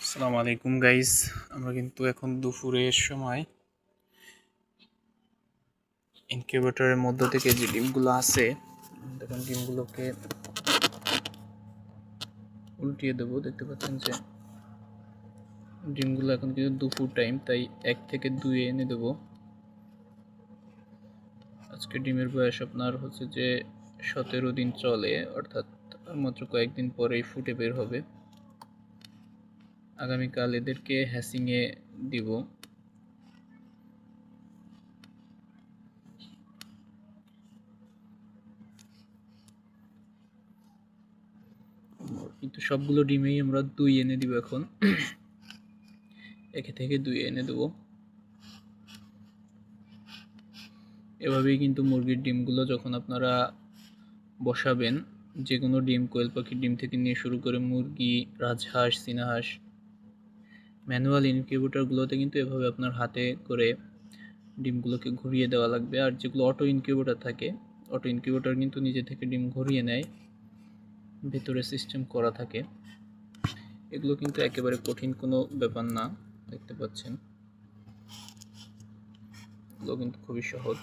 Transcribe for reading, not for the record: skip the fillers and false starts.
আসসালামু আলাইকুম গাইস। আমরা কিন্তু এখন দুপুরের সময় ইনকিউবেটরের মধ্য থেকে যে ডিমগুলো আছে, দেখুন ডিমগুলোকে উল্টিয়ে দেবো। দেখতে পাচ্ছেন যে ডিমগুলো এখন কিন্তু দুপুর টাইম, তাই 1 থেকে 2 এনে দেবো। আজকে ডিমের বয়স আপনার হচ্ছে যে 17 দিন চলে, অর্থাৎ মাত্র কয়েকদিন পরেই ফুটে বের হবে। আগামীকাল এদেরকে হ্যাসিংয়ে দিব। কিন্তু সবগুলো ডিমেই আমরা 2 এনে দিব। এখন 1 থেকে 2 এনে দেবো। এভাবেই কিন্তু মুরগির ডিমগুলো যখন আপনারা বসাবেন, যে কোনো ডিম, কোয়েল পাখির ডিম থেকে নিয়ে শুরু করে মুরগি, রাজহাঁস, চীনাহাঁস, ম্যানুয়াল ইনকিউবেটরগুলোতে কিন্তু এভাবে আপনার হাতে করে ডিমগুলোকে ঘুরিয়ে দেওয়া লাগবে। আর যেগুলো অটো ইনকিউবেটর থাকে, অটো ইনকিউবেটর কিন্তু নিজে থেকে ডিম ঘুরিয়ে নেয়, ভেতরে সিস্টেম করা থাকে। এগুলো কিন্তু একেবারে কঠিন কোনো ব্যাপার না। দেখতে পাচ্ছেন, এগুলো কিন্তু খুবই সহজ।